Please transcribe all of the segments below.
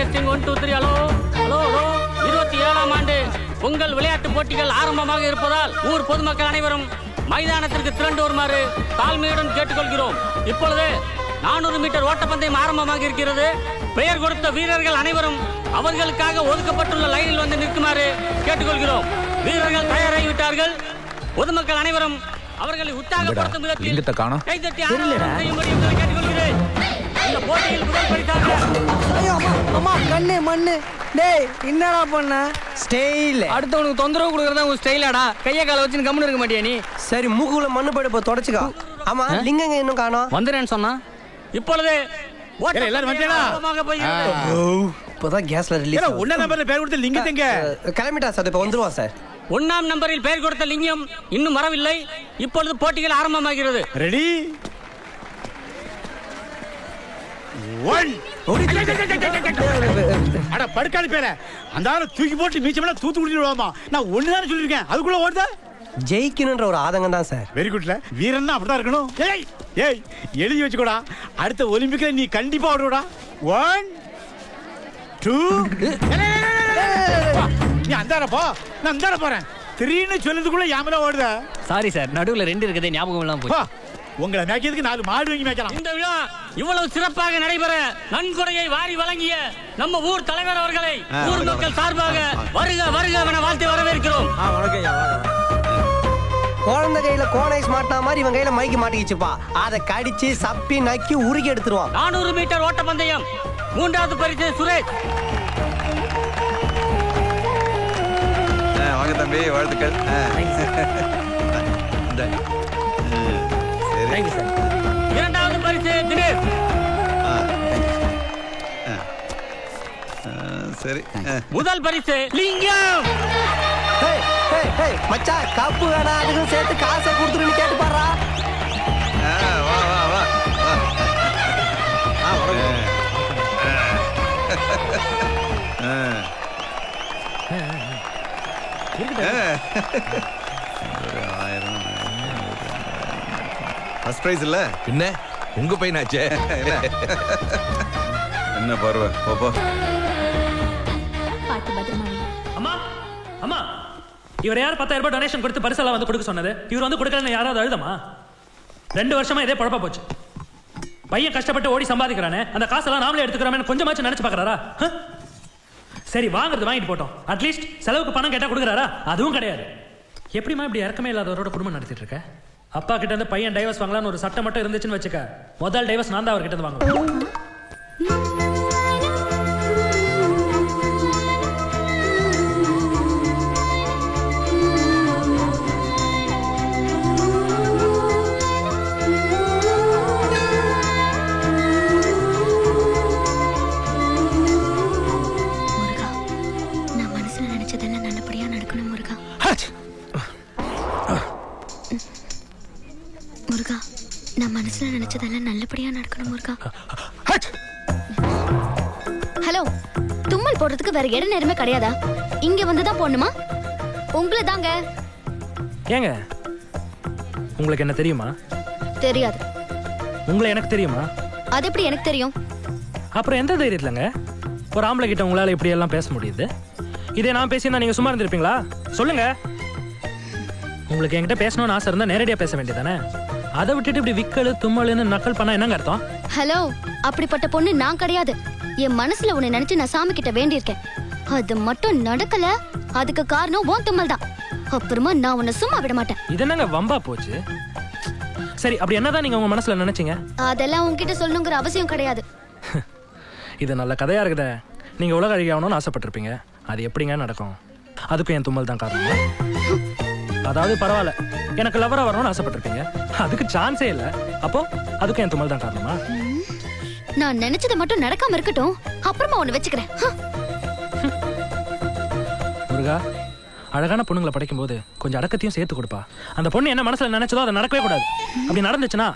Testing 1 2 3 hello hello hello 27ஆம் ஆண்டு உங்கள் விளையாட்டு போட்டிகள் ஆரம்பமாக இருப்பதால் ஊர் பொதுமக்கள் அனைவரும் மைதானத்திற்கு திரண்டு வருமாறு தாழ்மையுடன் கேட்டுக்கொள்கிறோம். இப்பொழுது 400 மீட்டர் ஓட்டப்பந்தயம் ஆரம்பமாக இருக்கிறது. பெயர் கொடுத்த வீரர்கள் அனைவரும் அவர்களுக்காக ஒதுக்கப்பட்டுள்ள லைனில் வந்து நிற்குமாறு கேட்டுக்கொள்கிறோம். வீரர்கள் தயாராகிவிட்டார்கள். பொதுமக்கள் அனைவரும் அவர்களை உற்சாகப்படுத்தும் விதத்தில் கைதட்டி ஆரம்பம் செய்யும்படி உங்களை கேட்டுக்கொள்கிறேன். இந்த போட்டியில் முதல் பரிசாக கண்ணு மண்ணு டேய் என்னடா பண்ண ஸ்டைல் அடுத்தவனுக்கு தொந்தரவு கொடுக்கறதா உன் ஸ்டைலாடா. கைய கால வச்சு கம்முன்னு இருக்க மாட்டியா நீ? சரி மூக்குல மண்ணு படுப்ப தொடச்சுக்கோ. ஆமா லிங்கங்க இன்னும் காணோம். வந்துறேன்னு சொன்னா இப்பொழுது எல்லாரும் வந்துட்டா இப்போதான் கேஸ்ல ரிலீஸ். ஒண்ணா நம்பர்ல பேர் கொடுத்த லிங்கம் எங்க? கிளம்பிட்டா சார், இப்ப வந்துருவான் சார். 1ஆம் நம்பரில் பெயர் கொடுத்த லிங்கம் இன்னும் வரவில்லை. இப்பொழுது போட்டிகள் ஆரம்பமாகிறது. ரெடி 1 அட படுக்காது பேர அந்த ஆளை தூக்கி போட்டு மீச்சமெல்லாம் தூத்து குடிச்சிடுவாமா. நான் ஒண்ணுதான் சொல்லிருக்கேன், அதுக்குள்ள ஓடுதா? ஜெயிக்கணும்ன்ற ஒரு ஆதங்கம் தான் சார். வெரி குட்ல வீரன்னா அப்படிதான் இருக்கணும். ஏய் ஏய் எழுதி வச்சுக்கோடா, அடுத்த ஒலிம்பிக்ல நீ கண்டிப்பா ஓடுடா. 1 2 நீ அந்தார போ, நான் அந்தார போறேன். 3ன்னு சொல்றதுக்குள்ள யாமல ஓடுதா? சாரி சார், நடுவுல 2 இருக்குதே ஞாபகம் எல்லாம் போய். உங்களை மேய்க்கிறதுக்கு 4 மாடு வாங்கி மேய்க்கலாம். இந்த விழா இவ்வளவு சிறப்பாக நடைபெற நன்கொடையை வாரி வழங்கிய நம்ம ஊர் தலைவர் அவர்களை ஊர் மக்கள் சார்பாக வருக வருக என வாழ்த்து வரவேற்கிறோம். குழந்தை கையில கோனைஸ் மாட்டினா மாதிரி இவன் கையில மைக்கு மாட்டிக்கிச்சுப்பா. அதை கடிச்சு சப்பி நக்கி உருகி எடுத்துருவான். 400 மீட்டர் ஓட்டப்பந்தயம் 3வது பரிசு சுரேஷ். வாங்க தம்பி, வாழ்த்துக்கள். சரி 2வது பரிசு தினேஷ். சரி முதல் பரிசு லிங்கம். மச்சான் கப்பு வேணா அதுக்கும் சேர்த்து காசை கொடுத்துருன்னு கேட்டு பாடுறா. வா வா வா ஃபர்ஸ்ட் பிரைஸ் இல்ல என்ன உங்க பையனாச்சே. என்ன பார்வை பாப்பா. அம்மா அம்மா இவர் யார் 10,000 ரூபாய் டொனேஷன் கொடுத்து பரிசெல்லாம் வந்து கொடுக்க சொன்னது? இவர் வந்து கொடுக்கலன்னு யாராவது அழுதமா? 2 வருஷமா இதே பழப்பா போச்சு. பையன் கஷ்டப்பட்டு ஓடி சம்பாதிக்கிறானே, அந்த காசெல்லாம் நாமளே எடுத்துக்கிறோமே கொஞ்சமாச்சும் நினைச்சு பாக்குறாரா? சரி வாங்குறது வாங்கிட்டு போட்டோம், அட்லீஸ்ட் செலவுக்கு பணம் கேட்டா கொடுக்குறாரா? அதுவும் கிடையாது. எப்படிமா இப்படி இறக்கமே இல்லாதவரோட குடும்பம் நடத்திட்டு இருக்க? அப்பா கிட்ட இருந்து பையன் டைவர்ஸ் வாங்கலான்னு ஒரு சட்டம் மட்டும் இருந்துச்சுன்னு வச்சுக்க, முதல் டைவர்ஸ் நான் தான் அவர்கிட்ட இருந்து வாங்குவேன். முருகா, நான் மனசுல நினைச்சதெல்லாம் நல்லபடியா நடக்கணும் முருகா. ஹலோ, தும்மல் போடுறதுக்கு வேற இட நேரமே கிடையாதா? இங்க வந்துதான் போடணுமா? உங்களை தாங்க. ஏங்க உங்களுக்கு என்ன தெரியுமா? தெரியாது. உங்களை எனக்கு தெரியுமா? அது எப்படி எனக்கு தெரியும்? அப்புறம் எந்த தைரியத்துலங்க ஒரு ஆம்பளை கிட்ட உங்களால இப்படி எல்லாம் பேச முடியுது? இதே நான் பேசியிருந்தா நீங்க சும்மா இருந்திருப்பீங்களா? சொல்லுங்க. உங்களுக்கு என்கிட்ட பேசணும்னு ஆசை இருந்தா நேரடியா பேச வேண்டியதானே? அதை விட்டுட்டு இப்படி விக்கல் தும்மல்னு நக்கல் பண்ணா என்னங்க அர்த்தம்? ஹலோ, அப்படிப்பட்ட பொண்ணு நான் கிடையாது. என் மனசுல உன்னை நினைச்சு நான் சாமி கிட்ட வேண்டியிருக்கேன். அது மட்டும் நடக்கல, அதுக்கு காரணம் உன் தும்மல் தான். அப்புறமா நான் உன்னை சும்மா விட மாட்டேன். இது என்னங்க வம்பா போச்சு? சரி, அப்படி என்னதான் நீங்க உங்க மனசுல நினைச்சீங்க? அதெல்லாம் உன்கிட்ட சொல்லணுங்கிற அவசியம் கிடையாது. இது நல்ல கதையா இருக்குதே. நீங்க உலக அழியாகணும்னு ஆசைப்பட்டிருப்பீங்க. அது எப்படிங்க நடக்கும்? அதுக்கும் என் தும்மல் தான் காரணம். அதாவது பரவாயில்ல, எனக்கு லவரா வரணும்னு ஆசைப்பட்டிருப்பீங்க. அதுக்கு சான்ஸே இல்ல. அப்போ அதுக்கும் என் தும்மல் தான் காரணமா? நான் நினைச்சது மட்டும் நடக்காம இருக்கட்டும், அப்புறமா உன்னை வச்சுக்கிறேன். முருகா, அழகான பொண்ணுங்களை படைக்கும் போது கொஞ்சம் அடக்கத்தையும் சேர்த்து கொடுப்பா. அந்த பொண்ணு என்ன மனசுல நினைச்சதோ அதை நடக்கவே கூடாது. அப்படி நடந்துச்சுன்னா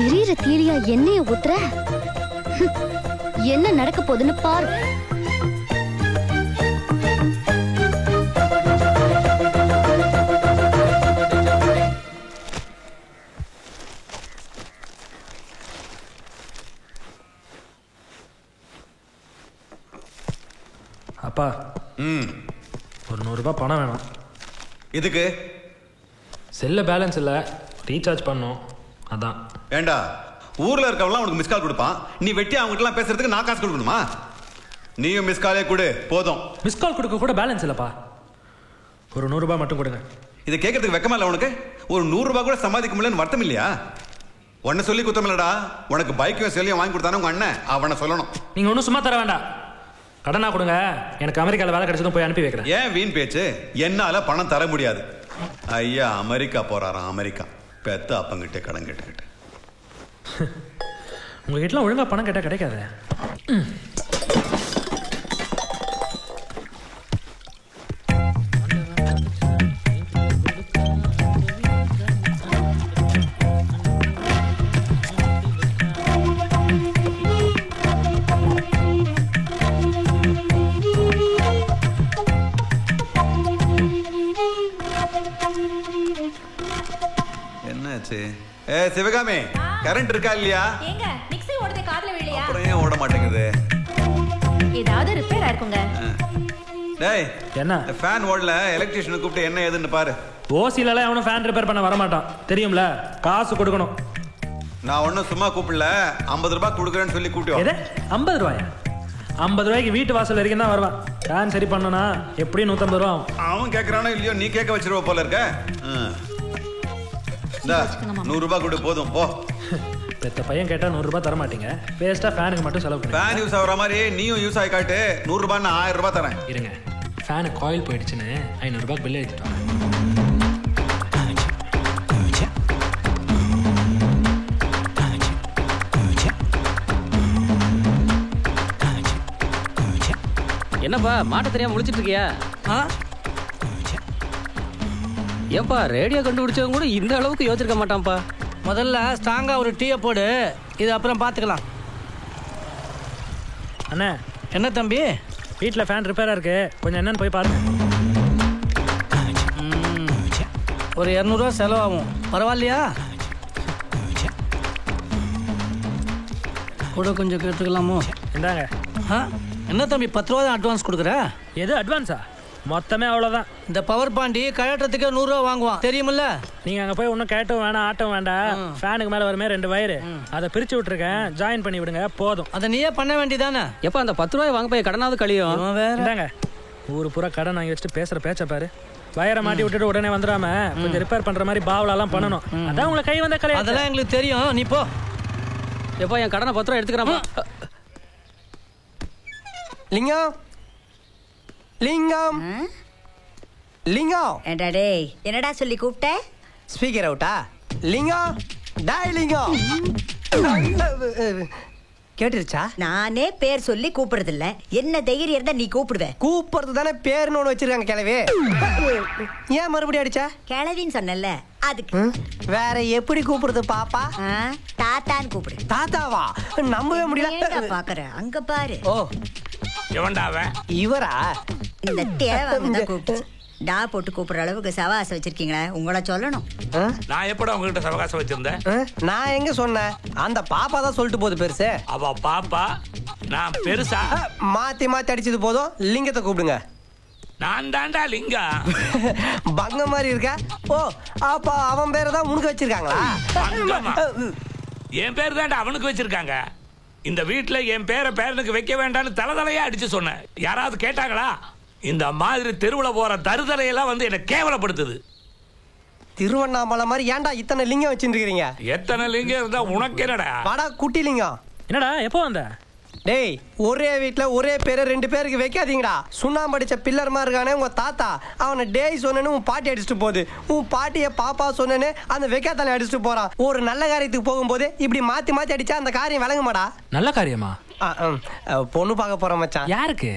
எரியிற தீரியா எண்ணெய ஊத்துற. என்ன நடக்க போகுதுன்னு பாரு. அப்பா ம் ஒரு 100 ரூபாய் பணம் வேணும். இதுக்கு செல்ல பேலன்ஸ் இல்லை, ரீசார்ஜ் பண்ணோம், அதான். ஏண்டா ஊர்ல இருக்கவங்களாம் உனக்கு மிஸ் கால் கொடுப்பான், நீ வெட்டி அவங்ககிட்டலாம் பேசுறதுக்கு நான் காசு கொடுக்கணுமா? நீயும் மிஸ் காலே கொடு போதும். மிஸ் கால் கொடுக்க கூட பேலன்ஸ் இல்லைப்பா. ஒரு 100 ரூபாய் மட்டும் கொடுங்க. இதை கேட்கறதுக்கு வெக்கமா இல்லை உனக்கு? ஒரு 100 ரூபாய் கூட சம்பாதிக்க முடியலன்னு வருத்தம் இல்லையா? உன்னை சொல்லி குத்தம் இல்லடா, உனக்கு பைக்கையும் செல்லியும் வாங்கி கொடுத்தானே உங்க அண்ணன், அவனை சொல்லணும். நீங்கள் ஒன்றும் சும்மா தர வேண்டாம், கடனா கொடுங்க. எனக்கு அமெரிக்காவில் வேலை கிடைச்சதும் போய் அனுப்பி வைக்கிறேன். ஏன் வீண் பேச்சு? என்னால பணம் தர முடியாது. ஐயா அமெரிக்கா போறாராம், அமெரிக்கா. பெத்த அப்பங்கிட்ட கடன் கேட்டுக்கிட்டு. உங்ககிட்டலாம் ஒழுங்கா பணம் கேட்டால் கிடைக்காது. என்னாச்சு? சிவகாமி, கரண்ட் இருக்கா இல்லையா? ஏங்க மிக்ஸி ஓடுது, காதுல விழலையா? அப்புறம் ஏன் ஓட மாட்டேங்குது? ஏதாவது ரிப்பேர் ஆயிருக்குங்க. டேய் என்ன ஃபேன் ஓடல, எலக்ட்ரிஷியனை கூப்பிட்டு என்ன ஏதுன்னு பாரு. ஓசிலலாம் அவனும் ஃபேன் ரிப்பேர் பண்ண வரமாட்டான், தெரியும்ல? காசு கொடுக்கணும். நான் ஒன்றும் சும்மா கூப்பிடல, 50 ரூபாய் கொடுக்குறேன்னு சொல்லி கூப்பிட்டு எது 50 ரூபாயா? 50 ரூபாய்க்கு வீட்டு வாசல் வரைக்கும் தான் வருவான். ஃபேன் சரி பண்ணனா எப்படியும் 150 ரூபா ஆகும். அவன் கேட்கறானோ இல்லையோ, நீ கேட்க வச்சிருவ போல இருக்க. 100 ரூபாய் கொடு போதும் போ. பெத்த பையன் கேட்டா 100 ரூபாய் தர மாட்டீங்க, வேஸ்டா ஃபேனுக்கு மட்டும் செலவு பண்ணுங்க. ஃபேன் யூஸ் ஆகுற மாதிரி நீயும் யூஸ் ஆகி காட்டு. 100 ரூபாய் நான் 1000 ரூபாய் தரேன். இருங்க, ஃபேனு காயில் போயிடுச்சுன்னு 500 ரூபாய் பில் எடுத்துட்டு வாங்க. என்னப்பா மாட்ட தெரியாம முடிச்சிட்டு இருக்கியா? ஏன்பா ரேடியோ கண்டுபிடிச்சவங்க கூட இந்த அளவுக்கு யோசிச்சிருக்க மாட்டான்ப்பா. முதல்ல ஸ்ட்ராங்கா ஒரு டீயை போடு, இது அப்புறம் பார்த்துக்கலாம். அண்ணே, என்ன தம்பி? வீட்டில் ஃபேன் ரிப்பேராக இருக்கு, கொஞ்சம் என்னன்னு போய் பாருங்க. ஒரு 200 ரூபா செலவாகும், பரவாயில்லையா? கூட கொஞ்சம் கேட்டுக்கலாமோ? இந்தாங்க. என்ன தம்பி 10 ரூபா தான் அட்வான்ஸ் கொடுக்குற? எது அட்வான்ஸா? மொத்தமே அவ்வளோதான். இந்த பவர் பாண்டி கழட்டுறதுக்கு 100 ரூபா வாங்குவான், தெரியுமில்ல? நீங்கள் அங்கே போய் ஒன்றும் கேட்டும் வேணாம், ஆட்டம் வேண்டாம். ஃபேனுக்கு மேலே வருமே 2 வயரு, அதை பிரித்து விட்டுருக்கேன், ஜாயின் பண்ணி விடுங்க போதும். அதை நீயே பண்ண வேண்டியதானே? எப்போ அந்த 10 ரூபாய் வாங்க போய் கடனாவது கழியும். இந்தாங்க, ஊர் பூரா கடன் வாங்கி வச்சுட்டு பேசுகிற பேச்ச பாரு. வயரை மாட்டி விட்டுட்டு உடனே வந்துடாம கொஞ்சம் ரிப்பேர் பண்ணுற மாதிரி பாவலாலாம் பண்ணணும். அதான் உங்களை கை வந்த கலை. அதெல்லாம் எங்களுக்கு தெரியும், நீ போ. எப்போ என் கடனை 10 ரூபா எடுத்துக்கிறாமா? லிங்கம் லிங்கம் லிங்கம். ஏண்டா டேய், என்னடா சொல்லி கூப்பிட்ட? ஸ்பீக்கர் அவுட்டா? லிங்கம் டாய் லிங்கம். கேட்டுருச்சா? நானே பேர் சொல்லி கூப்பிடுறது இல்ல, என்ன தைரியம் இருந்தா நீ கூப்பிடுவ? கூப்பிடுறது தானே பேருன்னு ஒன்று வச்சிருக்காங்க கிளவி. ஏன் மறுபடியும் அடிச்சா? கிளவின்னு சொன்னல அதுக்கு. வேற எப்படி கூப்பிடுறது பாப்பா? தாத்தான்னு கூப்பிடு. தாத்தாவா? நம்பவே முடியல. பாக்குற அங்க பாரு. ஓ எவன்டாவ? இவரா? இந்த தேவை கூப்பிட்டு டா போட்டு கூப்பிடுற அளவுக்கு சவாசம் வச்சிருக்கீங்களா? உங்களை சொல்லணும். நான் எப்படா உங்ககிட்ட சவகாசம் வச்சிருந்தேன்? நான் எங்க சொன்னேன்? அந்த பாப்பா தான் சொல்லிட்டு போகுது பெருசு. அவ பாப்பா, நான் பெருசா? மாத்தி மாத்தி அடிச்சது போதும், லிங்கத்தை கூப்பிடுங்க. நான் தாண்டா லிங்கா. பங்க மாதிரி இருக்க. ஓ அப்பா அவன் பேரை தான் உனக்கு வச்சிருக்காங்களா? என் பேர் தாண்டா அவனுக்கு வச்சிருக்காங்க. இந்த வீட்டுல என் பேரனுக்கு வைக்க வேண்டாம்னு தலையா அடிச்சு சொன்னேன். யாராவது கேட்டாங்களா? இந்த மாதிரி தெருவில் போற தருதலையெல்லாம் வந்து என்ன கேவலப்படுத்துது. திருவண்ணாமலை மாதிரி ஏன்டா இத்தனை லிங்கம் வச்சிருக்கீங்க? எத்தனை லிங்கம் இருந்தா உனக்கு என்னடா? வாடா குட்டி லிங்கம். என்னடா எப்போ வந்த? டேய் ஒரே வீட்டுல ஒரே பேரை 2 பேருக்கு வைக்காதீங்கடா. சுண்ணாம்பு அடிச்ச பில்லர் மாதிரி இருக்கானே உங்க தாத்தா, அவனை டேய் சொன்னேன்னு உன் பாட்டி அடிச்சுட்டு போகுது. உன் பாட்டிய பாப்பா சொன்னேன்னு அந்த வெக்காத்தலை அடிச்சுட்டு போறான். ஒரு நல்ல காரியத்துக்கு போகும்போது இப்படி மாத்தி மாத்தி அடிச்சா அந்த காரியம் விளங்க மாடா. நல்ல காரியமா? பொண்ணு பார்க்க போற மச்சான். யாருக்கு?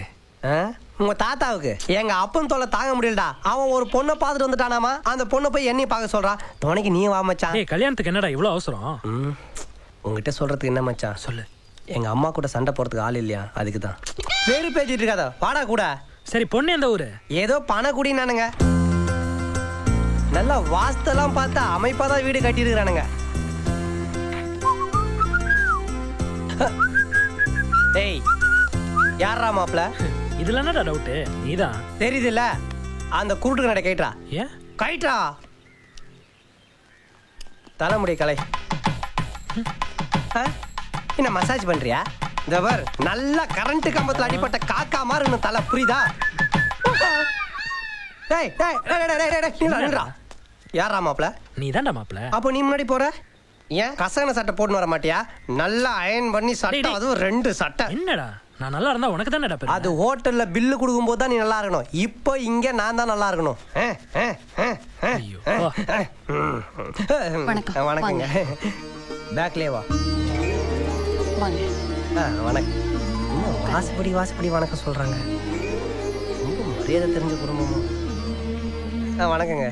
உங்க தாத்தாவுக்கு. எங்க அப்பன் தொல்லை தாங்க முடியலடா. அவன் ஒரு பொண்ணை பார்த்துட்டு வந்துட்டானாமா, அந்த பொண்ணை போய் என்னையும் பார்க்க சொல்றான். துணைக்கு நீ வா மச்சான். கல்யாணத்துக்கு என்னடா இவ்வளவு அவசரம்? உங்ககிட்ட சொல்றதுக்கு என்ன மச்சான்? சொல்லு. எங்க அம்மா கூட சண்டை போறதுக்கு ஆள் இல்லையா, அதுக்கு தான். வேறு பேசிட்டு இருக்காத, வாடா கூட. சரி பொண்ணு எந்த ஊரு? ஏதோ பணக்குடி நானுங்க. நல்லா வாஸ்தெல்லாம் பார்த்தா அமைப்பா தான் வீடு கட்டி இருக்கிறானுங்க. டேய் யாரா மாப்ள? இதுல என்னடா டவுட்டு? நீதான் தெரியுதுல்ல, அந்த குருட்டு கடை கைட்ரா. ஏன் கைட்ரா தலைமுடி கலை. என்ன மசாஜ் பண்றியா? இந்த பார், நல்லா கரண்ட் கம்பத்துல அடிப்பட்ட காக்கா மாதிரி இன்னும் தலை, புரியுதா? யாரா மாப்ள? நீ தான்டா மாப்ள. அப்போ நீ முன்னாடி போற ஏன்? கசகன சட்டை போட்டு வர மாட்டியா? நல்லா அயன் பண்ணி சட்டை, அதுவும் 2 சட்டை. என்னடா நான் நல்லா இருந்தா உனக்கு தானடா பெருமை. அது ஹோட்டல்ல பில்லு கொடுக்கும் போது தான் நீ நல்லா இருக்கணும். இப்போ இங்க நான் தான் நல்லா இருக்கணும். வணக்கங்க. பேக்லயே வா. வணக்கம். வாசப்படி வணக்கம் சொல்றாங்க. ரொம்ப மரியாதை தெரிஞ்ச குடும்பமும். வணக்கங்க.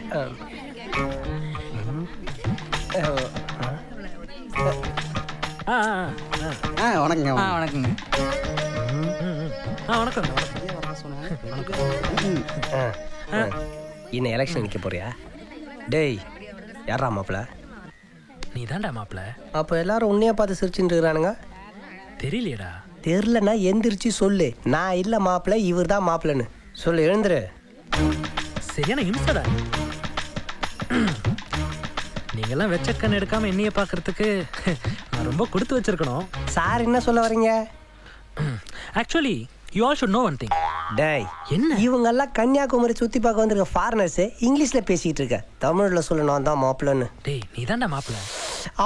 வணக்கங்க. வணக்கங்க. இன்னும் எலெக்ஷன் நிக்க போறியா? டேய், யாரா மாப்ள? நீ தான்டா மாப்ள. அப்ப எல்லாரும் உன்னைய பார்த்து சிரிச்சுட்டு இருக்கானுங்க. தெரியலையடா. தெரியலன்னா எந்திரிச்சு சொல்லு, நான் இல்ல மாப்ள, இவர் தான் மாப்ளன்னு சொல்லு. எழுந்துரு. சரியான இம்சடா. நீங்கெல்லாம் வெச்ச கண் எடுக்காம என்னைய பாக்குறதுக்கு நான் ரொம்ப கொடுத்து வச்சிருக்கணும். சார் என்ன சொல்ல வரீங்க? Actually you all should know one thing. டேய், என்ன இவங்க எல்லாம் கன்னியாகுமரி சுத்தி பார்க்க வந்திருக்க ஃபாரினர்ஸ் இங்கிலீஷ்ல பேசிட்டு இருக்க, தமிழ்ல சொல்லணும் தான் மாப்பிள்ளன்னு. டேய், நீ தான்டா மாப்பிள்ள.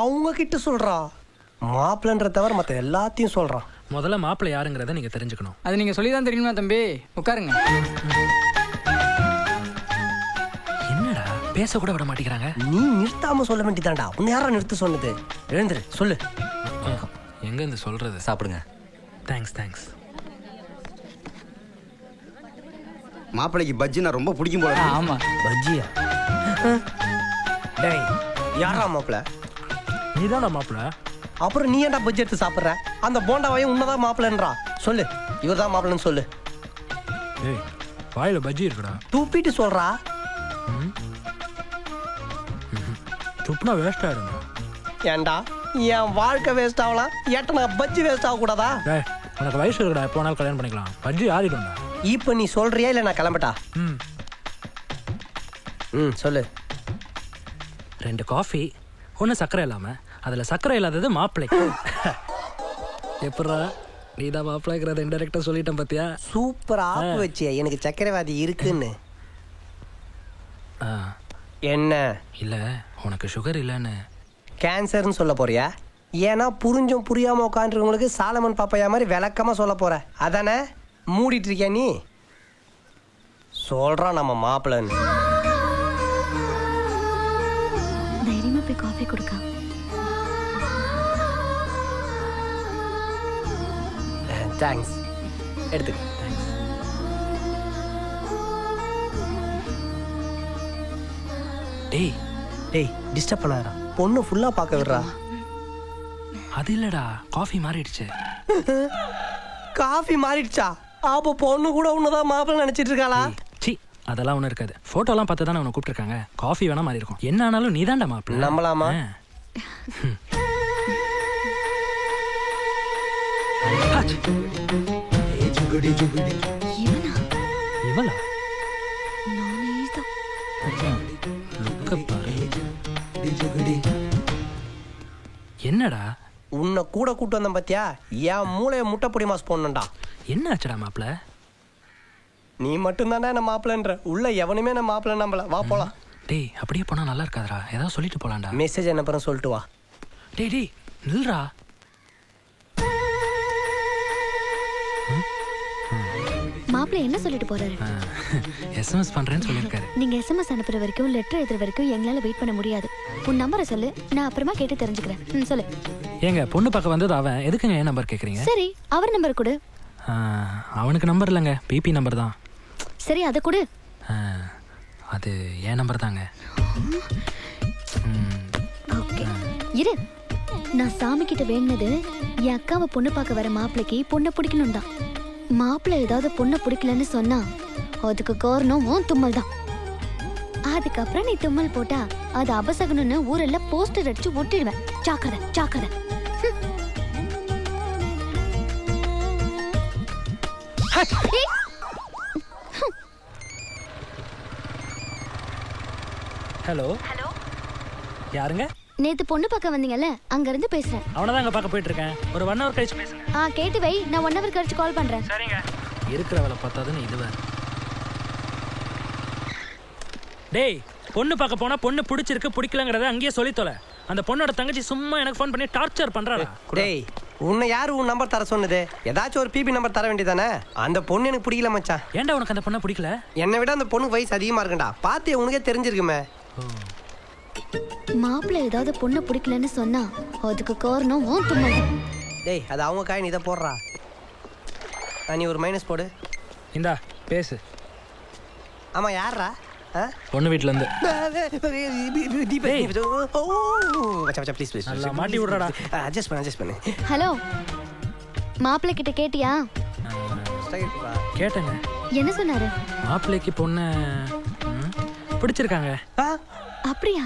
அவங்க கிட்ட சொல்றா மாப்பிள்ளன்ற தவிர மத்த எல்லாத்தையும் சொல்றான். முதல்ல மாப்பிள்ள யாருங்கிறத நீங்க தெரிஞ்சுக்கணும். அது நீங்க சொல்லி தான் தெரியுமா தம்பி? உட்காருங்க. என்னடா பேச கூட விட மாட்டேங்கிறாங்க. நீ நிறுத்தாம சொல்ல வேண்டியதாண்டா. உன்னை யாரா நிறுத்த சொன்னது? எழுந்துரு, சொல்லு. எங்க இருந்து சொல்றது? சாப்பிடுங்க. தேங்க்ஸ். மாப்பிளைக்கு பஜ்ஜினா ரொம்ப பிடிக்கும் போல. ஆமா, பஜ்ஜியா? டேய், யாரா மாப்பிள்ள? நீ தான்டா மாப்பிள்ள. அப்புறம் நீ ஏன்டா பஜ்ஜி எடுத்து சாப்பிட்ற? அந்த போண்டாவையும் உன்னதான் மாப்பிள்ளன்றா. சொல்லு, இவர் தான் மாப்பிள்ளன்னு சொல்லு. ஏய், வாயில பஜ்ஜி இருக்குடா. துப்பிட்டு சொல்றா. துப்புனா வேஸ்ட் ஆயிடுங்க. ஏண்டா என் வாழ்க்கை வேஸ்ட் ஆகலாம், ஏட்டனா பஜ்ஜி வேஸ்ட் ஆக கூடாதா? உனக்கு வயசு இருக்குடா, எப்போ வேணாலும் கல்யாணம் பண்ணிக்கலாம். பஜ்ஜி ஆறிடும்டா. இப்ப நீ சொல்றியா இல்ல நான் கிளம்பட்டா? சொல்லு. 2 காஃபி, 1 சர்க்கரை இல்லாம. அதுல சர்க்கரை இல்லாதது மாப்பிள்ளை. எப்படா நீ தான் மாப்பிள்ளைங்கிறத இன்டெரக்டா சொல்லிட்டேன் பாத்தியா? சூப்பர் ஆப்பு வச்சியா எனக்கு சர்க்கரைவாதி இருக்குன்னு. என்ன இல்ல, உனக்கு சுகர் இல்லன்னு. கேன்சர்னு சொல்ல போறியா? ஏன்னா புரிஞ்சும் புரியாம உட்காந்துருவங்களுக்கு சாலமன் பாப்பையா மாதிரி விளக்கமா சொல்ல போற, அதானே? மூடிட்டு இருக்கியா நீ? சொல்றான் நம்ம மாப்பிள்ளன்னு. தைரியமா போய் காஃபி கொடுக்க. தேங்க்ஸ். எடுத்துக்க. டேய் டிஸ்டர்ப் பண்ணாதடா. பொண்ணு ஃபுல்லா பார்க்க விடுறா. அது இல்லடா, காஃபி மாறிடுச்சு. காஃபி மாறிடுச்சா? அப்போ பொண்ணு கூட உன்னதான் மாப்பிள்ளை நினைச்சிட்டு இருக்காளா? சி, அதெல்லாம் ஒன்றும் இருக்காது. ஃபோட்டோலாம் பார்த்து தானே அவனை கூப்பிட்டுருக்காங்க. காஃபி வேணா மாறி இருக்கும். என்ன ஆனாலும் நீ தான்டா மாப்பிள்ளை. நம்பலாமா? இவளா? என்னடா உன்னை கூட கூட்டு வந்தேன் பாத்தியா? என் மூளைய முட்டை பொடி மாஸ் போடணும்டா. என்ன ஆச்சுடா மாப்பிள்ள? நீ மட்டும்தானே என்ன மாப்பிள்ளன்ற, உள்ள எவனுமே என்ன மாப்பிள்ள நம்பல. வா போலாம். டேய், அப்படியே போனா நல்லா இருக்காதுடா. ஏதாவது சொல்லிட்டு போலாம்டா. மெசேஜ் என்ன அப்புறம் சொல்லிட்டு வா. டேய் நில்றா. மாப்பிள்ளை என்ன சொல்லிட்டு போறாரு? எஸ்எம்எஸ் பண்றேன்னு சொல்லிருக்காரு. நீங்க எஸ்எம்எஸ் அனுப்புற வரைக்கும், லெட்டர் எழுதுற வரைக்கும் எங்களால வெயிட் பண்ண முடியாது. உன் நம்பரை சொல்லு, நான் அப்புறமா கேட்டு தெரிஞ்சுக்கிறேன். சொல்லு. ஏங்க, பொண்ணு பக்கம் வந்தது அவன். எதுக்குங்க என் நம்பர் கேக்குறீங்க? சரி, அவர் நம்பர் கொடு. அவனுக்கு நம்பர் இல்லைங்க, பிபி நம்பர் தான். சரி, அதை கொடு. அது என் நம்பர் தாங்க. ஓகே, இரு. நான் சாமி கிட்ட வேண்டினது என் அக்காவை பொண்ணு பார்க்க வர மாப்பிள்ளைக்கு பொண்ணை பிடிக்கணும் தான். மாப்பிள்ளை ஏதாவது பொண்ணை பிடிக்கலன்னு சொன்னா அதுக்கு காரணம் தும்மல் தான். அதுக்கப்புறம் நீ தும்மல் போட்டா அது அபசகணும்னு ஊரெல்லாம் போஸ்டர் அடிச்சு ஒட்டிடுவேன். ஜாக்கிரதை, ஜாக்கிரதை. ஹலோ ஹலோ யாருங்க? நேத்து பொண்ணு பார்க்க வந்தீங்கல்ல, அங்க இருந்து பேசுறேன். அவனதான் அங்க பார்க்க போயிட்டு இருக்கேன். ஒரு 1 hour கழிச்சு பேசுங்க. கேட்டு வை, நான் 1 hour கழிச்சு கால் பண்றேன். சரிங்க. இருக்கிற வேலை பார்த்தாதுன்னு இதுவே. டேய், பொண்ணு பார்க்க போனா பொண்ணு பிடிச்சிருக்கு பிடிக்கலங்கிறத அங்கேயே சொல்லி தொலை. அந்த பொண்ணோட தங்கச்சி சும்மா எனக்கு ஃபோன் பண்ணி டார்ச்சர் பண்றாடா. டேய், உன்னை யாரு உன் நம்பர் தர சொன்னது? ஏதாச்சும் ஒரு பிபி நம்பர் தர வேண்டியதானே? அந்த பொண்ணு எனக்கு பிடிக்கல மச்சான். ஏன்டா உனக்கு அந்த பொண்ணை பிடிக்கல? என்னை விட அந்த பொண்ணுக்கு வயசு அதிகமா இருக்குடா. பார்த்தே உனக்கே தெரிஞ்சிருக்குமே. மாப்பிள்ளை ஏதாவது பொண்ணு பிடிக்கலன்னு சொன்னா அதுக்கு காரணம் உன் தும்மல். டேய், அது அவங்க காயின், இதை போடுறா. நீ ஒரு மைனஸ் போடு. இந்தா பேசு. ஆமா, யாரா? பொண்ணு வீட்ல இருந்து. மாட்டி விடுறடா. அட்ஜஸ்ட் பண்ணு. ஹலோ, மாப்பிள்ளை கிட்ட கேட்டியா? கேட்டேங்க. என்ன சொன்னாரு? மாப்பிள்ளைக்கு பொண்ணு பிடிச்சிருக்காங்க. அப்படியா?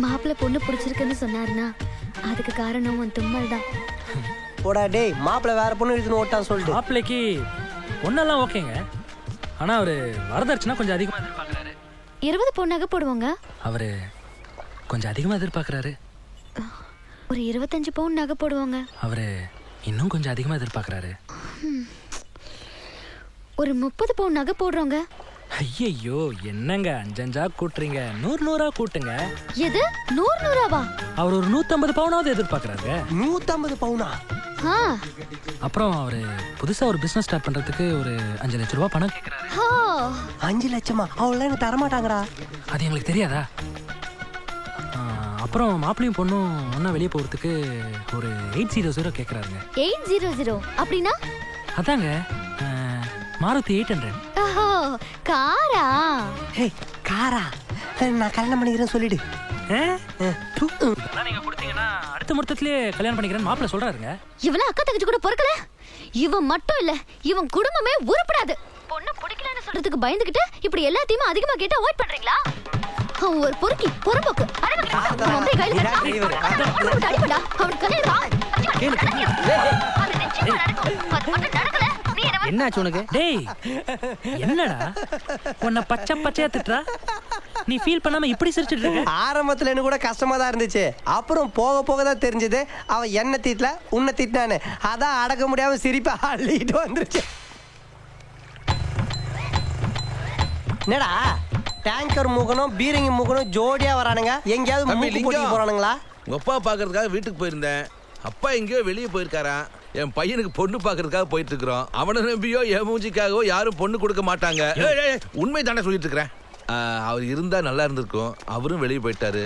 மாப்பிள்ளை பொண்ணு பிடிச்சிருக்குன்னு சொன்னாருன்னா அதுக்கு காரணம் உன் தும்மல் தான். போடா டேய், மாப்பிள்ளை வேற பொண்ணு இருக்குன்னு ஓட்டான்னு சொல்லிட்டு. மாப்பிள்ளைக்கு பொண்ணெல்லாம் ஓகேங்க. ஆனா அவரு வரதட்சணை கொஞ்சம் அதிகமா எதிர்பார்க்கறாரு. 20 பொண்ணாக போடுவாங்க. அவரு கொஞ்சம் அதிகமா எதிர்பார்க்கறாரு. ஒரு 25 பவுன் நகை போடுவாங்க. அவரு இன்னும் கொஞ்சம் அதிகமா எதிர்பார்க்கறாரு. ஒரு 30 பவுன் நகை போடுறோங்க. ஐயோ, என்னங்க அஞ்சஞ்சா கூட்டுறீங்க? 100 கூட்டுங்க. எது 100 அவர் ஒரு 150 பவுனாவது எதிர்பார்க்கறாரு. 150 பவுனா? அப்புறம் அவரு புதுசா ஒரு பிசினஸ் ஸ்டார்ட் பண்றதுக்கு ஒரு 5 லட்சம் ரூபாய் பணம் கேக்குறாரு. 5 லட்சமா? அவள எனக்கு தர மாட்டாங்கடா. அது எங்களுக்கு தெரியாதா? அப்புறம் மாப்பிளையும் பொண்ணும் ஒன்னா வெளியே போறதுக்கு ஒரு 800 கேக்குறாருங்க. 800 அப்படின்னா? அதாங்க மாருதி 800. காரா? ஏய், காரா? நான் கல்யாணம் பண்ணிக்கிறேன்னு சொல்லிடு. நீங்க கொடுத்தீங்கன்னா அடுத்த முகூர்த்தத்திலே கல்யாணம் பண்ணிக்கிறேன்னு மாப்பிள்ளை சொல்றாருங்க. இவன அக்கா தங்கச்சி கூட பொறுக்கல. இவன் மட்டும் இல்ல, இவன் குடும்பமே உருப்படாது. பொண்ணு பிடிக்கலன்னு சொல்றதுக்கு பயந்துகிட்டு இப்படி எல்லாத்தையும் அதிகமா கேட்டு அவாய்ட் பண்றீங்களா? அவன் ஒரு பொறுக்கி பொறுப்போக்கு. என்னாச்சு உனக்கு? டேய், என்னடா உன்னை பச்சை பச்சையா திட்டுறா? நீ ஃபீல் பண்ணாம இப்படி சிரிச்சிட்டு இருக்க? ஆரம்பத்துல எனக்கு கூட கஷ்டமா தான் இருந்துச்சு. அப்புறம் போக போக தான் தெரிஞ்சது அவன் என்ன திட்டல உன்னை திட்டானு. அதான் அடக்க முடியாம சிரிப்பா அள்ளிட்டு வந்துருச்சு. என்னடா டேங்கர் மூக்கணும் பீரங்கி மூக்கணும் ஜோடியா வரானுங்க? எங்கேயாவது மூக்கு போட்டு போறானுங்களா? உங்க அப்பா பாக்குறதுக்காக வீட்டுக்கு போயிருந்தேன். அப்பா எங்கேயோ வெளியே போயிருக்காராம். என் பையனுக்கு பொண்ணு பாக்குறதுக்காக போயிட்டு இருக்கிறோம். அவனை நம்பியோ என் மூஞ்சிக்காகவோ யாரும் பொண்ணு கொடுக்க மாட்டாங்க. உண்மை தானே சொல்லிட்டு இருக்கிறேன். அவர் இருந்தா நல்லா இருந்திருக்கும். அவரும் வெளியே போயிட்டாரு.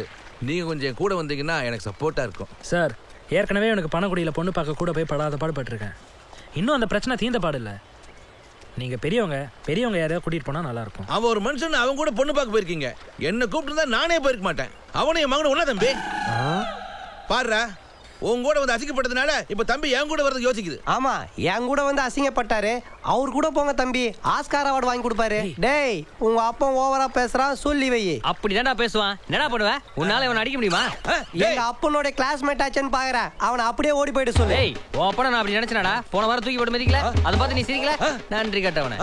நீங்க கொஞ்சம் என் கூட வந்தீங்கன்னா எனக்கு சப்போர்ட்டா இருக்கும். சார், ஏற்கனவே எனக்கு பணக்குடியில பொண்ணு பார்க்க கூட போய் படாத பாடுபட்டிருக்கேன். இன்னும் அந்த பிரச்சனை தீர்ந்த பாடு இல்லை. நீங்க பெரியவங்க யாரையாவது கூட்டிட்டு போனா நல்லா இருக்கும். அவன் ஒரு மனுஷன், அவன் கூட பொண்ணு பார்க்க போயிருக்கீங்க. என்ன கூப்பிட்டு நானே போயிருக்க மாட்டேன். அவனும் என் மகனும் ஒண்ணா தம்பி. பாருடா, உன் கூட வந்து அசிங்கப்பட்டதுனால இப்ப தம்பி என் கூட வரதுக்கு யோசிக்குது. ஆமா, என் கூட வந்து அசிங்கப்பட்டாரு. அவர் கூட போங்க தம்பி, ஆஸ்கார் அவார்டு வாங்கி கொடுப்பாரு. டேய், உங்க அப்பா ஓவரா பேசுறான், சொல்லி வை. அப்படிதான்டா பேசுவான். என்னடா பண்ணுவ? உன்னால இவனை அடிக்க முடியுமா? எங்க அப்பனோட கிளாஸ்மேட் ஆச்சுன்னு பாக்குறேன். அவனை அப்படியே ஓடி போயிட்டு சொல்லு. டேய், ஓப்பனா நான் அப்படி நினைச்சனடா. போன வாரம் தூக்கி போட்டு மிதிக்கல, அதை பார்த்து நீ சிரிக்கல. நன்றி கேட்டவன.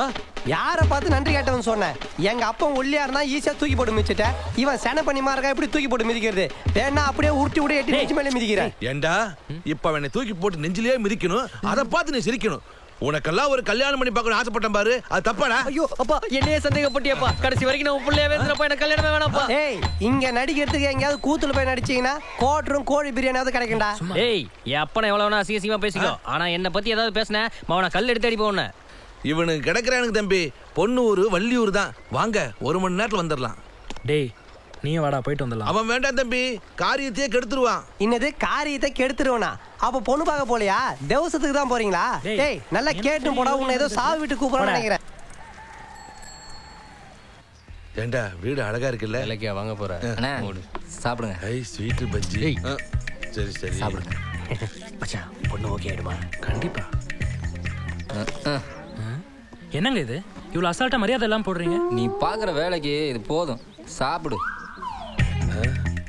யாரை பார்த்து நன்றி கேட்டவன் சொன்னேன்? எங்க அப்பா ஒல்லியா இருந்தா ஈஸியா தூக்கி போட்டு மிதிச்சிட்ட. இவன் சென பண்ணி மாறக்கா எப்படி தூக்கி போட்டு மிதிக்கிறது? வேணா அப்படியே உருட்டி விட எட்டி நெஞ்சு மேலே மிதிக்கிறேன். ஏண்டா இப்ப அவனை தூக்கி போட்டு நெஞ்சிலேயே மிதிக்கணும். அதை பார்த்து நீ சிரிக்கணும். உனக்கெல்லாம் ஒரு கல்யாணம் பண்ணி பார்க்கணும் ஆசைப்பட்டேன் பாரு, அது தப்பாடா? ஐயோ அப்பா, என்னையே சந்தேகப்பட்டியப்பா. கடைசி வரைக்கும் நான் பிள்ளையாவே இருந்தப்பா. எனக்கு கல்யாணமே வேணாம்ப்பா. ஏய், இங்க நடிக்கிறதுக்கு எங்கேயாவது கூத்துல போய் நடிச்சீங்கன்னா கோட்டரும் கோழி பிரியாணியாவது கிடைக்கும்டா. ஏய், என் அப்பனை எவ்வளவு அசிங்கமா பேசிக்கோ. ஆனா என்ன பத்தி ஏதாவது பேசின அவனை கல் எடுத்து அடி போன. இவனுக்கு கிடைக்கிறானுங்க தம்பி. பொண்ணு ஊரு வள்ளியூர் தான். வாங்க, 1 மணி நேரத்துல வந்துடலாம். டேய், நீயும் வாடா, போயிட்டு வந்துடலாம். அவன் வேண்டாம் தம்பி, காரியத்தையே கெடுத்துருவான். இன்னது காரியத்தை கெடுத்துருவனா? அப்ப பொண்ணு பார்க்க போலையா? தேவசத்துக்கு தான் போறீங்களா? டேய், நல்லா கேட்டு போடா. உன்னை ஏதோ சாவு விட்டு கூப்பிடறான்னு நினைக்கிறேன். ஏண்டா, வீடு அழகா இருக்குல்ல? இலக்கியா வாங்க போற. அண்ணா சாப்பிடுங்க. ஐ ஸ்வீட் பஜ்ஜி. சரி சரி சாப்பிடுங்க. மச்சான், பொண்ணு ஓகே ஆயிடுமா? கண்டிப்பா. என்னங்க இது இவ்வளவு அசால்ட்டா மரியாதை எல்லாம் போடுறீங்க? நீ பாக்குற வேலைக்கு இது போதும், சாப்பிடு.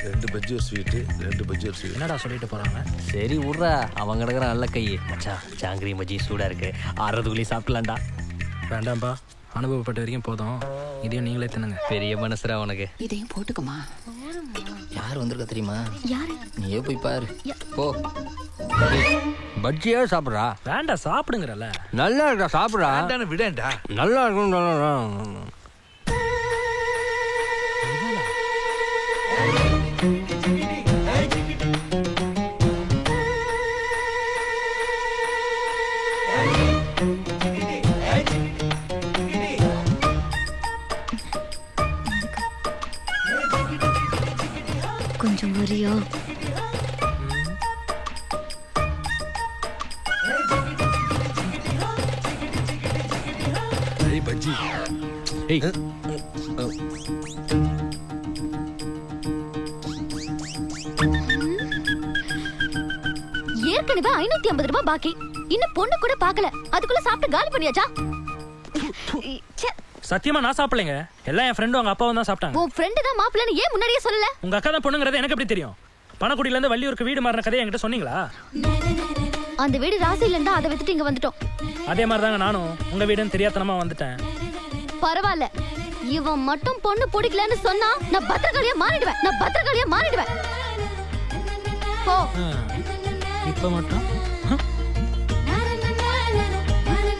2 பஜ்ஜி ஒரு ஸ்வீட், 2 பஜ்ஜி ஒரு ஸ்வீட். என்னடா சொல்லிட்டு போறாங்க? சரி விட்றா, அவங்க கிடக்குற நல்ல கை. மச்சான், ஜாங்கிரி பஜ்ஜி சூடா இருக்கு. 6 சாப்பிடலாம்டா. வேண்டாம்பா, அனுபவப்பட்ட வரைக்கும் போதும். இதையும் நீங்களே தின்னுங்க. பெரிய மனசுரா உனக்கு. இதையும் போட்டுக்குமா. யார் வந்திருக்கா தெரியுமா? யாரு? நீயே போய் பாரு. போ. பஜ்ஜியா சாப்பிட்றா? வேண்டாம் சாப்பிடுங்கறல. நல்லா இருக்கா சாப்பிட்றா? விடேன்டா. நல்லா இருக்கும். கொஞ்சம் வரியா? பஜ்ஜி. ஏய் ஏற்கனவே 550 ரூபாய் பாக்கி. இன்னும் பொண்ணு கூட பார்க்கல. அதுக்குள்ள சாப்பிட்டு காலி பண்ணியாச்சா? சத்தியமா நான் சாப்பிடலைங்க. எல்லாம் என் ஃப்ரெண்டும் அவங்க அப்பாவும் தான் சாப்பிட்டாங்க. உன் ஃப்ரெண்டு தான் மாப்பிள்ளைன்னு ஏன் முன்னாடியே சொல்லல? உங்க அக்கா தான் பொண்ணுங்கிறது எனக்கு எப்படி தெரியும்? பணக்குடியில இருந்து வள்ளியூருக்கு வீடு மாறின கதையை என்கிட்ட சொன்னீங்களா? அந்த வீடு ராசியில இருந்தா அதை வித்துட்டு இங்க வந்துட்டோம். அதே மாதிரி தாங்க நானும் உங்க வீடுன்னு தெரியாதனமா வந்துட்டேன். பரவாயில்ல. இவன் மட்டும் பொண்ணு பிடிக்கலன்னு சொன்னா நான் பத்திரகாளியா மாறிடுவேன். போ. இப்ப மட்டும்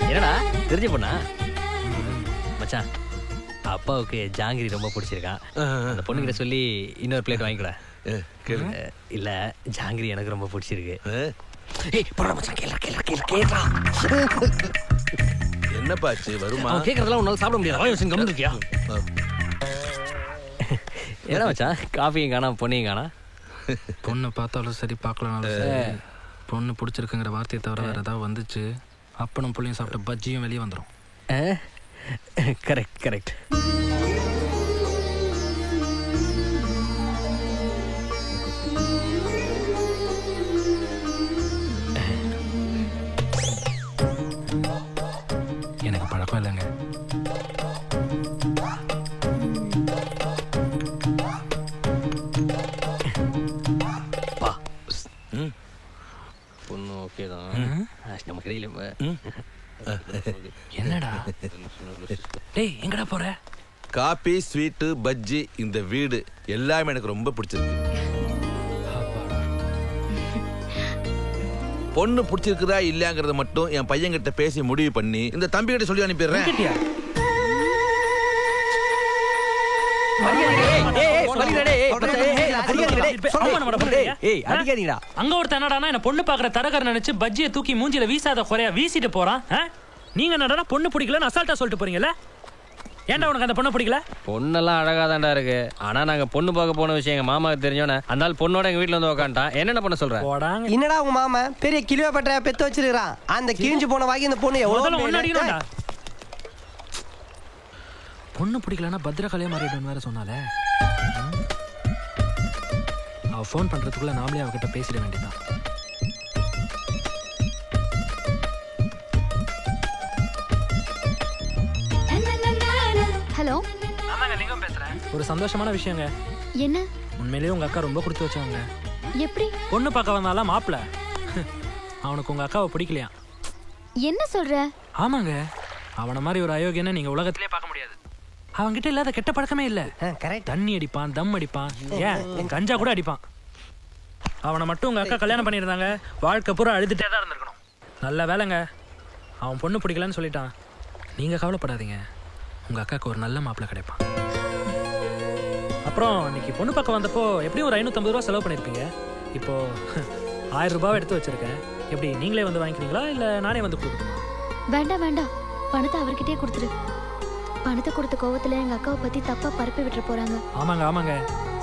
என்னடா தெரிஞ்ச பொண்ணா? மச்சான் அப்பாவுக்கு ஜாங்கிரி ரொம்ப பிடிச்சிருக்கான். அந்த பொண்ணுகிட்ட சொல்லி இன்னொரு பிளேட் வாங்கிக்கூட. இல்ல ஜாங்கிரி எனக்கு ரொம்ப பிடிச்சிருக்கு. என்னப்பாச்சு வருமா? கேக்குறதெல்லாம் உன்னால சாப்பிட முடியாது. என்ன மச்சான் காஃபியும் காணா பொண்ணையும் காணா? பொண்ணை பார்த்தாலும் சரி பார்க்கலனாலும் சரி பொண்ணு பிடிச்சிருக்குங்கிற வார்த்தையை தவிர வேற ஏதாவது வந்துச்சு அப்பனும் புள்ளையும் சாப்பிட்ட பஜ்ஜியும் வெளியே வந்துடும். கரெக்ட். எனக்கு பழக்கம் இல்லைங்க. பொண்ணு ஓகே தான். நமக்கு இடையில என்னடா டேய் எங்கடா போற? காபி ஸ்வீட்டு பஜ்ஜி இந்த வீடு எல்லாமே எனக்கு ரொம்ப பிடிச்சிருக்கு. பொண்ணு பிடிச்சிருக்குதா இல்லையாங்கிறத மட்டும் என் பையன்கிட்ட பேசி முடிவு பண்ணி இந்த தம்பி கிட்ட சொல்லி அனுப்பிடுறேன். அங்க ஒருத்தன் என்னடா என்ன பொண்ணு பாக்குற தரகர் நினைச்சு பஜ்ஜியை தூக்கி மூஞ்சில வீசாத குறையா வீசிட்டு போறான். நீங்க என்னடா பொண்ணு பிடிக்கலன்னு அசால்ட்டா சொல்லிட்டு போறீங்கல்ல? ஏன்டா உனக்கு அந்த பொண்ணு பிடிக்கல? பொண்ணெல்லாம் அழகா தான்டா இருக்கு. ஆனா நாங்க பொண்ணு பார்க்க போன விஷயம் எங்க மாமாவுக்கு தெரிஞ்சோன்னே அந்த ஆள் பொண்ணோட எங்க வீட்டுல வந்து உட்காந்துட்டான். என்னென்ன பண்ண சொல்ற? என்னடா உங்க மாமா பெரிய கிளியோபட்ரையா பெத்து வச்சிருக்கான். அந்த கிழிஞ்சு போன வாங்கி இந்த பொண்ணு எவ்வளவு பொண்ணு பிடிக்கலன்னா பத்திரகாளியா மாறிடுன்னு வேற சொன்னாலே. அவ ஃபோன் பண்றதுக்குள்ள நாமளே அவகிட்ட பேசிட வேண்டியதான். ஹலோ. ஆமாங்க லிங்கம் பேசுறேன். ஒரு சந்தோஷமான விஷயங்க. என்ன? உண்மையிலேயே உங்க அக்கா ரொம்ப கொடுத்து வச்சவங்க. எப்படி? பொண்ணு பார்க்க வந்தால மாப்பிள்ள அவனுக்கு உங்க அக்காவை பிடிக்கலையா? என்ன சொல்ற? ஆமாங்க. அவன மாதிரி ஒரு அயோக்கியனை நீங்க உலகத்திலே பார்க்க முடியாது. அவன்கிட்ட இல்லாத கெட்ட பழக்கமே இல்ல. தண்ணி அடிப்பான், தம் அடிப்பான், ஏன் கஞ்சா கூட அடிப்பான். அவனை மட்டும் உங்க அக்கா கல்யாணம் பண்ணியிருந்தாங்க வாழ்க்கை பூரா அழுதுட்டே தான் இருந்திருக்கணும். நல்ல வேலைங்க அவன் பொண்ணு பிடிக்கலன்னு சொல்லிட்டான். நீங்க கவலைப்படாதீங்க, உங்க அக்காவுக்கு ஒரு நல்ல மாப்பிள்ளை கிடைப்பான். அப்புறம் இன்னைக்கு பொண்ணு பார்க்க வந்தப்போ எப்படியும் ஒரு 550 ரூபா செலவு பண்ணிருப்பீங்க. இப்போ 1000 ரூபாய் எடுத்து வச்சிருக்கேன். எப்படி நீங்களே வந்து வாங்கிக்கிறீங்களா இல்ல நானே வந்து கொடுக்கணுமா? வேண்டாம், பணத்தை அவர்கிட்டயே கொடுத்துரு. பணத்தை கொடுத்த கோவத்துல எங்க அக்காவை பத்தி தப்பா பரப்பி விட்டுற போறாங்க. ஆமாங்க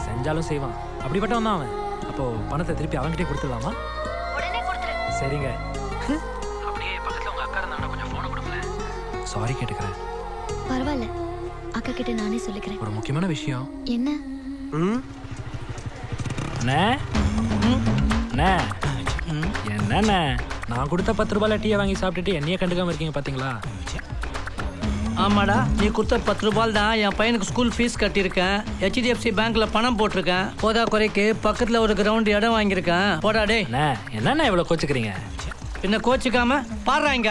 செஞ்சாலும் செய்வான். அப்படிப்பட்டவன் தான் அவன். அப்போ பணத்தை திருப்பி அவன்கிட்டே கொடுத்துடலாமா? உடனே கொடுத்துரு. சரிங்க. அப்படியே பக்கத்துல உங்க அக்கா இருந்தாங்கன்னா கொஞ்சம் போனை கொடுக்கல. சாரி கேட்டுக்கிறேன். பரவாயில்ல, அக்கா கிட்ட நானே சொல்லிக்கிறேன். ஒரு முக்கியமான விஷயம். என்ன? என்னண்ணே நான் கொடுத்த 10 ரூபாயில டீயை வாங்கி சாப்பிட்டுட்டு என்னையே கண்டுக்காம இருக்கீங்க பாத்தீங்களா? ஆமாடா, நீ கொடுத்த 10 ரூபாய் தான் என் பையனுக்கு ஸ்கூல் ஃபீஸ் கட்டியிருக்கேன். HDFC பேங்க்ல பணம் போட்டிருக்கேன். போதா குறைக்கு பக்கத்துல ஒரு கிரவுண்ட் இடம் வாங்கியிருக்கேன். போடா டே. என்னண்ணா இவ்வளவு கோச்சுக்கிறீங்க? பின்ன கோச்சிக்காம பாடுறாங்க.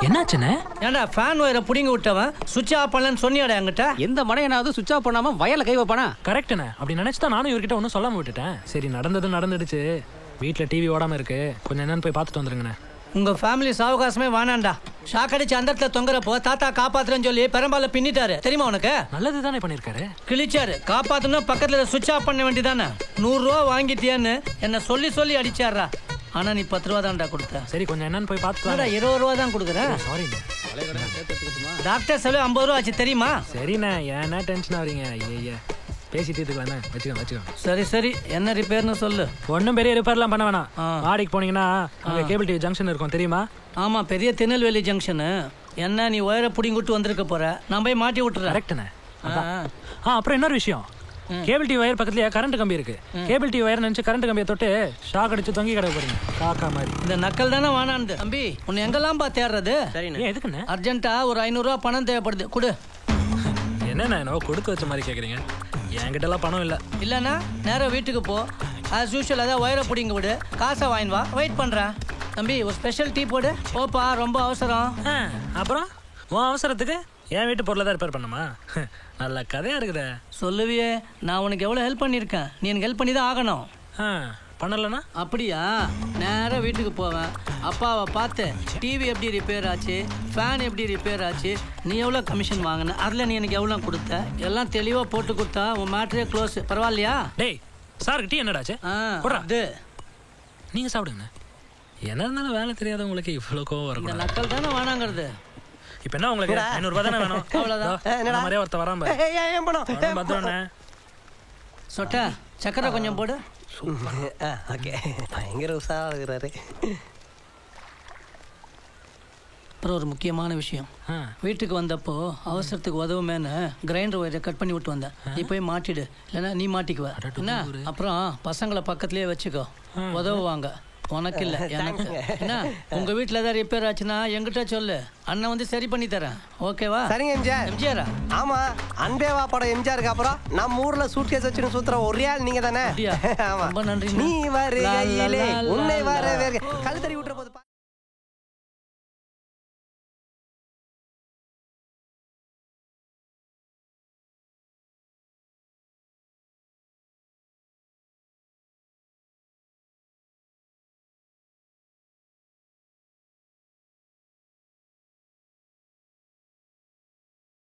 என்னாச்சுன்னு? ஏன்டா ஃபேன் ஒயரை புடிங்க விட்டவன் சுவிட்ச் ஆஃப் பண்ணலன்னு சொன்னியாடா என்கிட்ட? எந்த மடையனாவது சுவிட்ச் ஆஃப் பண்ணாம வயல கை வைப்பானா? கரெக்ட்ண்ணே. அப்படி நினைச்சுதான் நானும் இவர்கிட்ட ஒன்றும் சொல்லாம விட்டுட்டேன். சரி நடந்தது நடந்துடுச்சு. வீட்டில் டிவி ஓடாம இருக்கு, கொஞ்சம் என்னன்னு போய் பார்த்துட்டு வந்துருங்கண்ணே. உங்க ஃபேமிலி சாவகாசமே வேணாண்டா. ஷாக் அடிச்சு அந்த இடத்துல தொங்குறப்போ தாத்தா காப்பாத்துறேன்னு சொல்லி பெரும்பால பின்னிட்டாரு தெரியுமா உனக்கு? நல்லது தானே பண்ணிருக்காரு. கிழிச்சாரு. காப்பாத்தணும் பக்கத்துல சுவிட்ச் ஆஃப் பண்ண வேண்டியதானே. 100 ரூபா வாங்கிட்டியான்னு என்ன சொல்லி சொல்லி அடிச்சாரா. ஆனா நீ 10 ரூபா தான்டா கொடுத்த. சரி கொஞ்சம் என்னன்னு போய் பார்த்துக்கலாம். 20 ரூபா தான் கொடுக்குறேன். சாரி டாக்டர் செலவு 50 ரூபா ஆச்சு தெரியுமா? சரிண்ணே ஏன்னா டென்ஷன் ஆகிறீங்க. ஐயா பேசி தீர்த்துக்கலாண்ணே. வச்சுக்கோ. சரி சரி என்ன ரிப்பேர்னு சொல்லு. ஒன்றும் பெரிய ரிப்பேர்லாம் பண்ண வேணாம். வாடிக்கு போனீங்கன்னா அங்கே கேபிள் டிவி ஜங்ஷன் இருக்கும் தெரியுமா? ஆமா பெரிய திருநெல்வேலி ஜங்ஷனு. என்ன நீ ஒயரை பிடிங்கிட்டு வந்திருக்க போற, நான் போய் மாட்டி விட்டுறேன். கரெக்டுண்ணே. அப்புறம் இன்னொரு விஷயம், கேபிள் டிவி ஒயர் பக்கத்துலயே கரண்ட் கம்பி இருக்கு. கேபிள் டிவி ஒயர் நினைச்சு கரண்ட் கம்பியை தொட்டு ஷாக் அடிச்சு தொங்கி கிடக்க போறீங்க காக்கா மாதிரி. இந்த நக்கல் தானே வேணான்னு தம்பி. உன்னை எங்கெல்லாம் தேடுறது? எதுக்குண்ணே? அர்ஜென்ட்டா ஒரு 500 ரூபா பணம் தேவைப்படுது, கொடு. என்னண்ணா என்னவோ கொடுக்க வச்ச மாதிரி கேட்குறீங்க. என்கிட்ட எல்லாம் பணம் இல்லை. இல்லைண்ணா நேரம் வீட்டுக்கு போ. ஆஸ் யூஷுவல் அதான் ஒயரை பிடிங்க விடு, காசை வாங்கி வா, வெயிட் பண்ணுறேன். தம்பி ஒரு ஸ்பெஷல் டீ போடு. ஓப்பா ரொம்ப அவசரம். அப்புறம் உன் அவசரத்துக்கு என் வீட்டு பொருளை தான் ரிப்பேர் பண்ணுமா? நல்ல கதையா இருக்குதே. சொல்லுவியே, நான் உனக்கு எவ்வளோ ஹெல்ப் பண்ணியிருக்கேன். நீ எனக்கு ஹெல்ப் பண்ணி தான் ஆகணும். பண்ணலண்ணா? அப்படியா? நேராக வீட்டுக்கு போவேன், அப்பாவை பார்த்து டிவி எப்படி ரிப்பேர் ஆச்சு, ஃபேன் எப்படி ரிப்பேர் ஆச்சு, நீ எவ்வளோ கமிஷன் வாங்கின, அதில் நீ எனக்கு எவ்வளோ கொடுத்த, எல்லாம் தெளிவாக போட்டு கொடுத்தா உன் மேட்ரே க்ளோஸ். பரவாயில்லையா? டேய் சாருக்கு டீ என்னடாச்சு? அது நீங்கள் சாப்பிடுங்க. என்ன இருந்தாலும் வேலை தெரியாத உங்களுக்கு இவ்வளோ கோவம் வரும். இந்த நக்கல் தானே வேணாங்கிறது. இப்போ என்ன உங்களுக்கு 500 ரூபா தானே வேணும்? அவ்வளோதான். மாதிரியே ஒருத்த வராம பத்திரண்ணே. சொட்ட சக்கரை கொஞ்சம் போடு. ஓகே பயங்கர உற்சாகிறாரு. அப்புறம் ஒரு முக்கியமான விஷயம், வீட்டுக்கு வந்தப்போ அவசரத்துக்கு உதவுமேன்னு கிரைண்டர் ஒயரை கட் பண்ணி விட்டு வந்தேன். நீ போய் மாட்டிடு, இல்லைன்னா நீ மாட்டிக்குவ என்ன. அப்புறம் பசங்களை பக்கத்துலேயே வச்சுக்கோ, உதவுவாங்க. உனக்கு இல்லை எனக்கு. என்ன உங்க வீட்டில் ஏதாவது ரிப்பேர் ஆச்சுன்னா என்கிட்ட சொல்லு, அண்ணன் வந்து சரி பண்ணி தரேன். ஓகேவா? சரிங்க எம்ஜிஆர். எம்ஜிஆரா? ஆமா, அன்பேவா படம் எம்ஜிஆருக்கு அப்புறம் நம்ம ஊர்ல சூட்கேஸ் வச்சுன்னு சுத்துற ஒரே ஆள் நீங்க தானே? ரொம்ப நன்றி. நீ வருகையிலே உன்னை வரவே கழுத்தறி விட்டுற போது